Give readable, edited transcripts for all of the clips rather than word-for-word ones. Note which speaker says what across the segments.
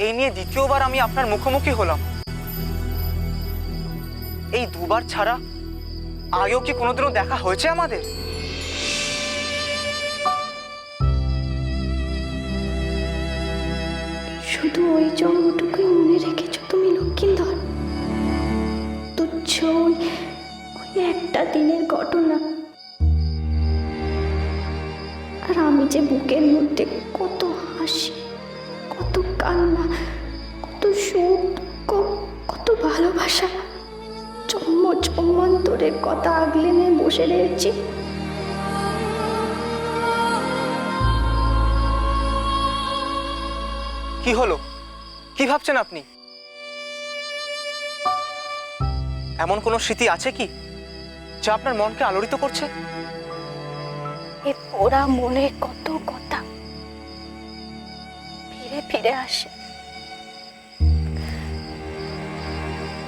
Speaker 1: এই নিয়ে দ্বিতীয়বার আমি আপনার মুখোমুখি হলাম। এই দুবার ছাড়া আগেও কি কোনোদিনও দেখা হয়েছে আমাদের?
Speaker 2: শুধু ওই জন্মটুকুই মনে রেখেছো তুমি লক্ষ্মীধর। তুচ্ছ ওই একটা দিনের ঘটনা। আর আমি যে বুকের মধ্যে কত হাসি, কত কান্না, কত সুখ, কত ভালোবাসা, জন্মান্তরের কথা আগলে নিয়ে বসে রয়েছি।
Speaker 1: কি হলো? কি ভাবছেন আপনি? এমন কোনো স্মৃতি আছে কি যা আপনার মনকে আলোড়িত করছে?
Speaker 2: এ পোড়া মনে কত কথা ফিরে ফিরে আসে।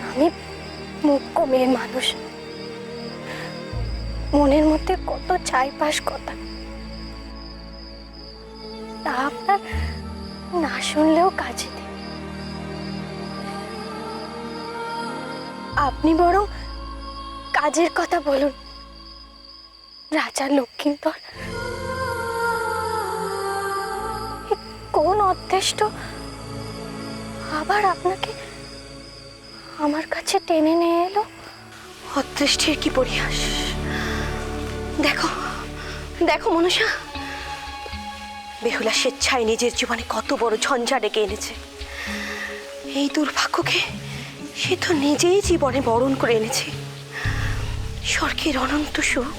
Speaker 2: আমি মুখ্য মেয়ে মানুষ, মনের মধ্যে কত চাইপাস কথা, তা আপনার না শুনলেও কাজে দেবে। আপনি বরং কাজের কথা বলুন। রাজা লক্ষ্মীধর কোন অদৃষ্ট আবার আপনাকে আমার কাছে টেনে নিয়ে এলো? অদৃষ্টের কি পরিহাস! দেখো দেখো মনুষা, বেহুলা স্বেচ্ছায় নিজের জীবনে কত বড় ঝঞ্ঝা ডেকে এনেছে। এই দুর্ভাগ্যকে সে তো নিজেই জীবনে বরণ করে এনেছে। স্বর্গের অনন্ত সুখ,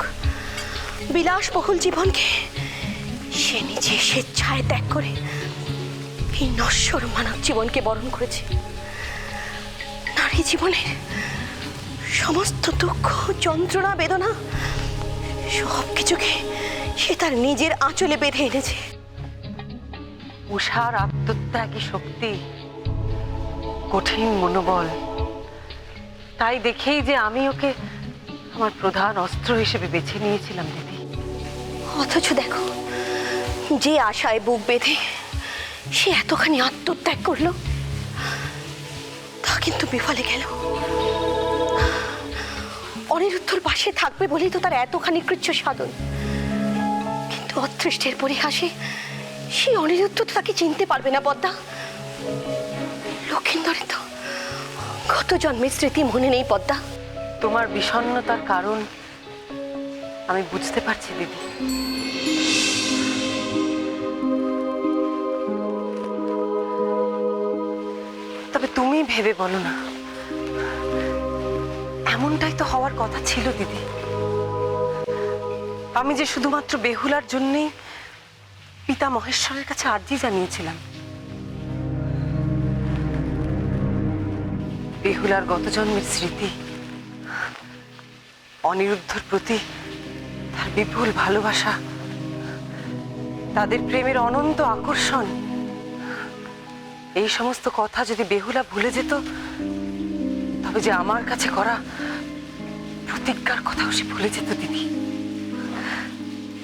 Speaker 2: বিলাসবহুল জীবনকে সে নিজে স্বেচ্ছায় ত্যাগ করে এই নশ্বর মানব জীবনকে বরণ করেছে। নারী জীবনের সমস্ত দুঃখ, যন্ত্রণা, বেদনা সবকিছুকে সে তার নিজের আঁচলে বেঁধে এনেছে।
Speaker 3: উষার আত্মত্যাগী শক্তি, কঠিন মনোবল, তাই দেখেই যে আমি ওকে আমার প্রধান অস্ত্র হিসেবে বেছে নিয়েছিলাম দিদি।
Speaker 2: অথচ দেখো, যে আশায় বুক বেঁধে সে এতখানি আত্মত্যাগ করলো, তা কিন্তু বিফলে গেল। অনিরুদ্ধর পাশে থাকবে বলেই তো তার এতখানি কৃচ্ছ সাধন, কিন্তু অদৃষ্টের পরিহাসে সে অনিরুদ্ধ তো তাকে চিনতে পারবে না। পদ্মা, লক্ষ্মীধরের তো গত জন্মের স্মৃতি মনে নেই। পদ্মা,
Speaker 3: তোমার বিষণ্ণতার কারণ আমি বুঝতে পারছি দিদি। তবে তুমি ভেবে বলো না, এমনটাই তো হওয়ার কথা ছিল দিদি। আমি যে শুধুমাত্র বেহুলার জন্যই পিতা মহেশ্বরের কাছে আর্জি জানিয়েছিলাম। বেহুলার গত জন্মের স্মৃতি, অনিরুদ্ধর প্রতি তার বিপুল ভালোবাসা, তাদের প্রেমের অনন্ত আকর্ষণ, এই সমস্ত কথা যদি বেহুলা ভুলে যেত, তবে যে আমার কাছে করা প্রতিজ্ঞার কথাও সে ভুলে যেত দিদি।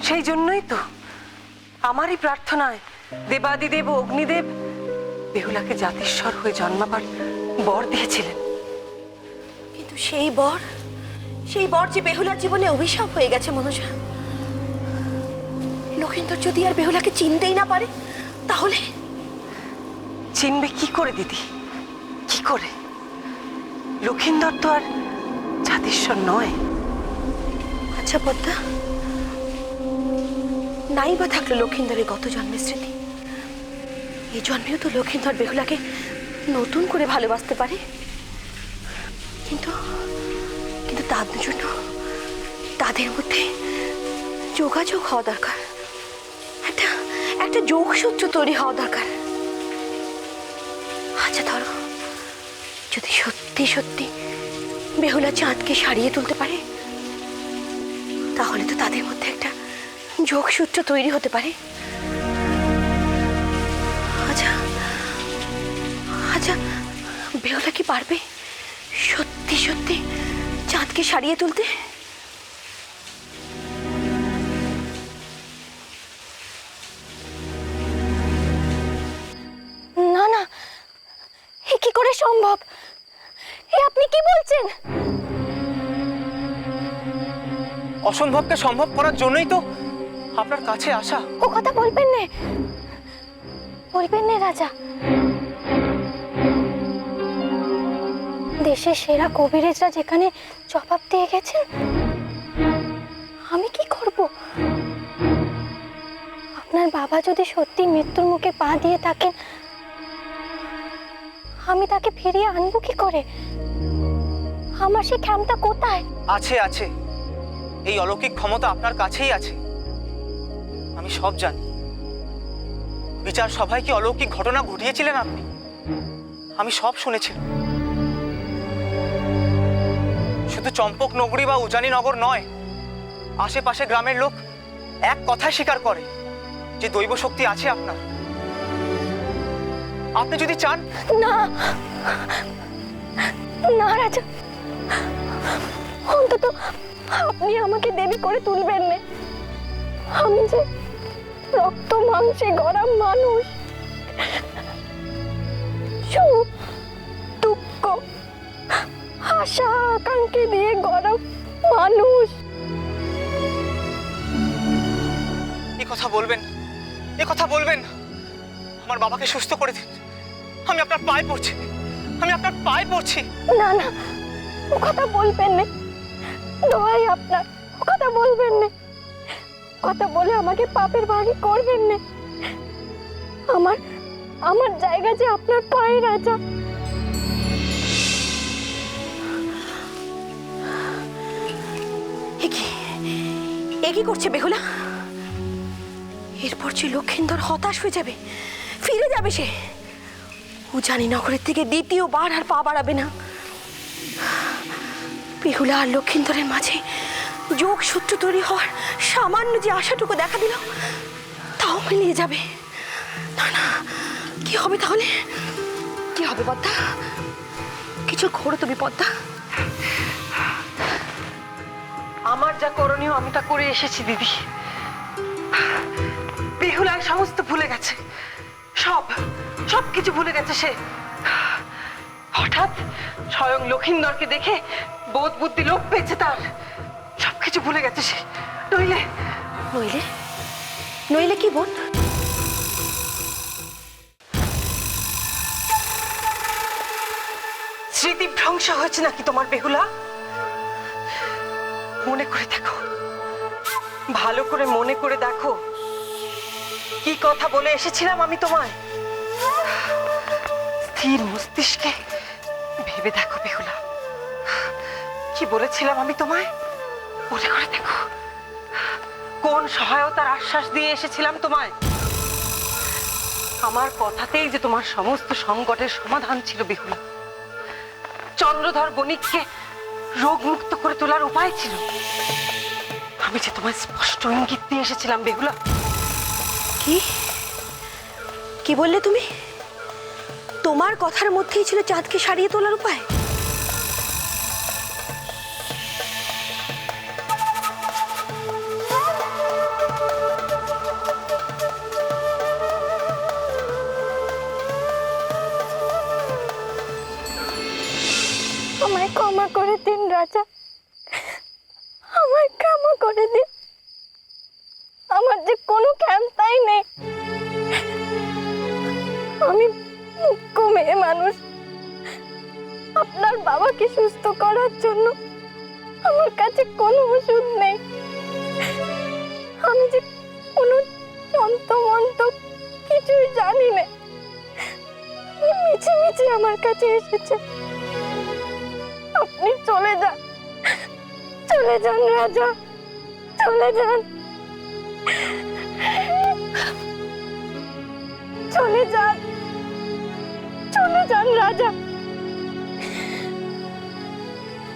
Speaker 3: সেই জন্যই তো আমারই প্রার্থনায় দেবাদিদেব ও অগ্নিদেব বেহুলাকে জাতিস্বর হয়ে জন্মাবার বর দিয়েছিলেন।
Speaker 2: কিন্তু সেই বর যে বেহুলার জীবনে অভিশাপ হয়ে গেছে। মনোজা, লক্ষিন্দর যদি আর বেহুলাকে চিনতেই না পারে, তাহলে
Speaker 3: চিনবে কি করে দিদি, কি করে? লক্ষিন্দর তো আর জাতিস্বর নয়।
Speaker 2: আচ্ছা পদ্মা, নাই বা থাকলো লক্ষিন্দরের গত জন্মের স্মৃতি, এই জন্মেও তো লক্ষিন্দর বেহুলাকে নতুন করে ভালোবাসতে পারে। কিন্তু কিন্তু তাদের জন্য তাদের মধ্যে যোগাযোগ হওয়া দরকার, একটা যোগসূত্র তৈরি হওয়া দরকার। আচ্ছা ধরো, যদি সত্যি সত্যি বেহুলা চাঁদকে সারিয়ে তুলতে পারে, তাহলে তো তাদের মধ্যে একটা যোগসূত্র তৈরি হতে পারে। আচ্ছা আচ্ছা, বেহুলা কি পারবে সত্যি সত্যি চাঁদকে সারিয়ে তুলতে? না না, কি করে সম্ভব? এ আপনি কি বলছেন?
Speaker 1: অসম্ভবকে সম্ভব করার জন্যই তো আপনার কাছে আসা।
Speaker 2: ও কথা বলবেন না, বলবেন না রাজা। দেশের সেরা কবিরাজরা যেখানে জবাব দিয়ে গেছেন, আমি কি করব? আপনার বাবা যদি সত্যি মৃত্যুর মুখে পা দিয়ে থাকেন, আমি তাকে ফিরিয়ে আনবো কি করে? আমার সেই ক্ষমতা কোথায়?
Speaker 1: আছে আছে, এই অলৌকিক ক্ষমতা আপনার কাছেই আছে। আমি সব জানি। বিচার সভায় কি অলৌকিক ঘটনা ঘটিয়েছিলেন আপনি? আমি সব শুনেছিলাম। শুধু চম্পক নগরী বা উজানি নগর নয়, আশেপাশে গ্রামের লোক এক কথায় স্বীকার করে যে দৈব শক্তি আছে আপনার। আপনি যদি চান।
Speaker 2: না না রাজা, অন্তত আপনি আমাকে দেবী করে তুলবেন না। আমি যে রক্ত মাংসে গড়া মানুষ, সুখ দুঃখ আশা আকাঙ্ক্ষা দিয়ে গড়া মানুষ।
Speaker 1: এ কথা বলবেন, এ কথা বলবেন। আমার বাবাকে সুস্থ করে দিন। আমি আপনার পায়ে পড়ছি, আমি আপনার পায়ে পড়ছি।
Speaker 2: না না, ও কথা বলবেন না, দোহাই আপনার, ও কথা বলবেন না। কথা বলে আমাকে পাপের ভাগী করবেন না। আমার আমার জায়গা যে আপনার পায়ে রাজা। এ কি করছে বেহুলা? এরপর যে লক্ষিন্দর হতাশ হয়ে যাবে, ফিরে যাবে সে। উজানি নগরের থেকে দ্বিতীয়বার আর পা বাড়াবে না। বেহুলা আর লক্ষিন্দরের মাঝে যোগ সূত্র তৈরি হওয়ার সামান্য যে আশাটুকু দেখা দিল, তাও মিলিয়ে যাবে। না না, কি হবে তাহলে? কি হবে পদ্মা? কিছু ঘোরো তুমি পদ্মা।
Speaker 3: আমার যা করণীয় আমি তা করে এসেছি দিদি। বেহুলা সমস্ত ভুলে গেছে, সব সব কিছু ভুলে গেছে সে। হঠাৎ স্বয়ং লক্ষিন্দরকে দেখে বোধ বুদ্ধি লোপ পেয়েছে তার। সবকিছু ভুলে গেছে সে। নইলে
Speaker 2: নইলে নইলে কি বোন?
Speaker 3: স্মৃতি ভ্রংশ হয়েছে নাকি তোমার বেহুলা? মনে করে দেখো, ভালো করে মনে করে দেখো, কি কথা বলে এসেছিলাম আমি তোমায়। স্থির মস্তিষ্কে ভেবে দেখো বেহুলা, কি বলেছিলাম আমি তোমায়? মনে করে দেখো, কোন সহায়তার আশ্বাস দিয়ে এসেছিলাম তোমায়। আমার কথাতেই যে তোমার সমস্ত সংকটের সমাধান ছিল বেহুলা। চন্দ্রধর বণিককে রোগমুক্ত করে তোলার উপায় ছিল। আমি যে তোমায় স্পষ্ট ইঙ্গিত দিয়ে এসেছিলাম বেহুলা।
Speaker 2: কি কি বললে তুমি? তোমার কথার মধ্যেই ছিল চাঁদকে সারিয়ে তোলার উপায়? আমায় ক্ষমা করে দিন রাজা, আমায় ক্ষমা করে দিন। আমার যে কোনো ক্ষমতাই নেই। আমি মুখ্য মেয়ে মানুষ। আপনার বাবাকে সুস্থ করার জন্য আমার কাছে কোনো ওষুধ নেই। আমি যে কোনো তন্ত্রমন্ত্র কিছুই জানি না। মিছি মিছি আমার কাছে এসেছে। আপনি চলে যান, চলে যান রাজা, চলে যান, চলে যান, চলে যান রাজা।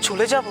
Speaker 1: চলে যাব?